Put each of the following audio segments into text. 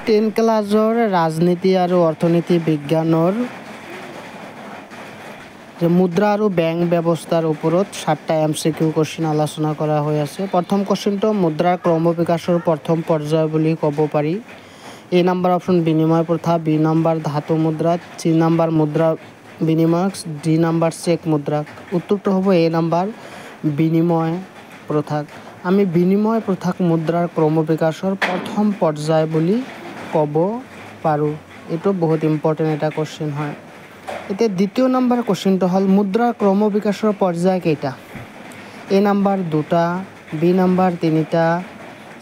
10 ক্লাছৰ ৰাজনীতি আৰু অৰ্থনীতি বিজ্ঞানৰ যে মুদ্ৰা আৰু বেংক ব্যৱস্থাৰ ওপৰত 7টা MCQ কোশ্চেন আলোচনা কৰা হৈ আছে। প্ৰথম কোশ্চেনটো মুদ্ৰাৰ ক্ৰমবিকাশৰ প্ৰথম পৰ্যায় বুলি ক'ব পাৰি। A নম্বৰ অপশ্যন বিনিময় প্ৰথা, B নম্বৰ ধাতু মুদ্ৰা, C নম্বৰ মুদ্ৰা বিনিময়, D নম্বৰ চেক মুদ্ৰা। উত্তৰটো হ'ব A নম্বৰ বিনিময় প্ৰথা। আমি বিনিময় প্ৰথাক মুদ্ৰাৰ ক্ৰমবিকাশৰ প্ৰথম পৰ্যায় বুলি ক'ব পাৰোঁ। এইটো বহুত ইম্পৰ্টেণ্ট এটা কোশ্চেন হয়। এতিয়া দ্বিতীয় নম্বৰ কোশ্চেনটো হ'ল মুদ্ৰাৰ ক্ৰমবিকাশৰ পৰ্যায় কেইটা? A নম্বৰ 2টা, B নম্বৰ 3টা,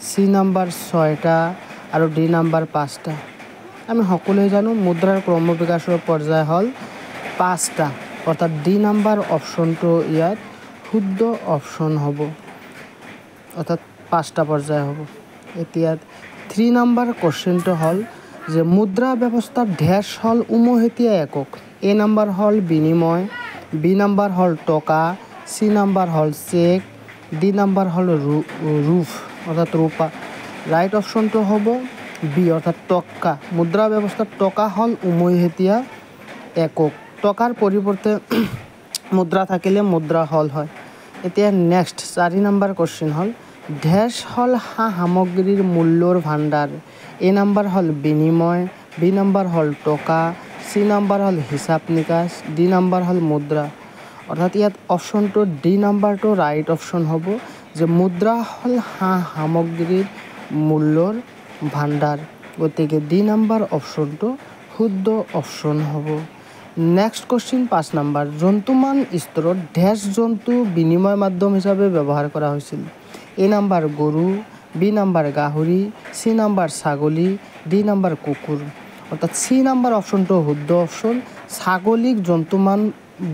C নম্বৰ 6টা আৰু D নম্বৰ 5টা। আমি সকলোৱে জানো মুদ্ৰাৰ ক্ৰমবিকাশৰ পৰ্যায় হ'ল 5টা, অৰ্থাৎ D নম্বৰ অপশ্যনটো ইয়াত শুদ্ধ অপশ্যন হ'ব, অৰ্থাৎ 5টা পৰ্যায় হ'ব। এতিয়া 3 নম্বৰ কোশ্চেনটো হ'ল যে মুদ্ৰা ব্যৱস্থাৰ ডেছ হ'ল উমৈহতীয়া একক। A নম্বৰ হ'ল বিনিময়, B নম্বৰ হ'ল টকা, C নম্বৰ হ'ল চেক, D নম্বৰ হ'ল ৰূপ অৰ্থাৎ ৰূপা। ৰাইট অপশ্যনটো হ'ব B অৰ্থাৎ টকা। মুদ্ৰা ব্যৱস্থাত টকা হ'ল উমৈহতীয়া একক। টকাৰ পৰিৱৰ্তে মুদ্ৰা থাকিলে মুদ্ৰা হ'ল হয়। এতিয়া নেক্সট 4 নম্বৰ কোশ্চেন হ'ল ডেছ হ'ল সামগ্ৰীৰ মূল্যৰ ভাণ্ডাৰ। A নম্বৰ হ'ল বিনিময়, B নম্বৰ হ'ল টকা, C নম্বৰ হ'ল হিচাপ নিকাচ, D নম্বৰ হ'ল মুদ্ৰা। অৰ্থাৎ ইয়াত অপশ্যনটো D নম্বৰটো ৰাইট অপশ্যন হ'ব যে মুদ্ৰা হ'ল সামগ্ৰীৰ মূল্যৰ ভাণ্ডাৰ। গতিকে D নম্বৰ অপশ্যনটো শুদ্ধ অপশ্যন হ'ব। নেক্সট কোশ্চেন 5 নম্বৰ জন্তুমান স্তৰত ডেছ জন্তু বিনিময় মাধ্যম হিচাপে ব্যৱহাৰ কৰা হৈছিল। A নম্বৰ গৰু, B নম্বৰ গাহৰি, C নম্বৰ ছাগলী, D নম্বৰ কুকুৰ। অৰ্থাৎ C নম্বৰ অপশ্যনটো শুদ্ধ অপশ্যন। ছাগলীক জন্তুক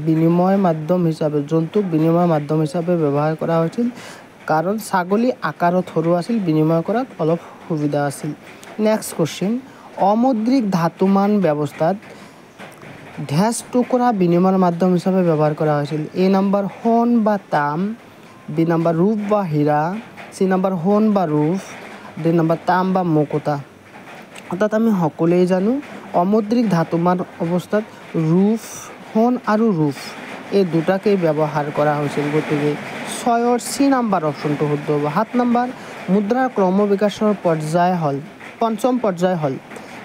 বিনিময় মাধ্যম হিচাপে ব্যৱহাৰ কৰা হৈছিল, কাৰণ ছাগলী আকাৰত সৰু আছিল, বিনিময় কৰাত অলপ সুবিধা আছিল। নেক্সট কোশ্চেন অমৌদ্ৰিক ধাতুমান ব্যৱস্থাত ডেছ টুকুৰা বিনিময়ৰ মাধ্যম হিচাপে ব্যৱহাৰ কৰা হৈছিল। A নম্বৰ সোণ বা তাম, B নম্বৰ ৰূপ বা হীৰা, C নম্বৰ সোণ বা ৰূপ, D নম্বৰ তাম বা মুকুতা। অৰ্থাৎ আমি সকলোৱে জানো অমৌদ্ৰিক ধাতুমান অৱস্থাত সোণ আৰু ৰূপ এই দুটাকেই ব্যৱহাৰ কৰা হৈছিল। গতিকে 6ৰ C নম্বৰ অপশ্যনটো শুদ্ধ হ'ব। 7 নম্বৰ মুদ্ৰাৰ ক্ৰমবিকাশৰ পঞ্চম পৰ্যায় হ'ল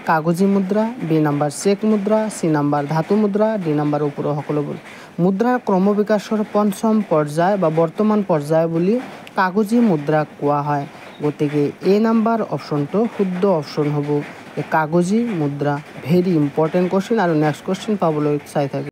কাগজী মুদ্ৰা, B নম্বৰ চেক মুদ্ৰা, C নম্বৰ ধাতু মুদ্ৰা, D নম্বৰ ওপৰৰ সকলোবোৰ। মুদ্ৰাৰ ক্ৰমবিকাশৰ পঞ্চম পৰ্যায় বা বৰ্তমান পৰ্যায় বুলি কাগজী মুদ্ৰাক কোৱা হয়। গতিকে A নম্বৰ অপশ্যনটো শুদ্ধ অপশ্যন হ'ব। কাগজী মুদ্ৰা ভেৰি ইম্পৰ্টেণ্ট কোশ্চেন আৰু নেক্সট কোশ্চেন পাবলৈ চাই থাকে।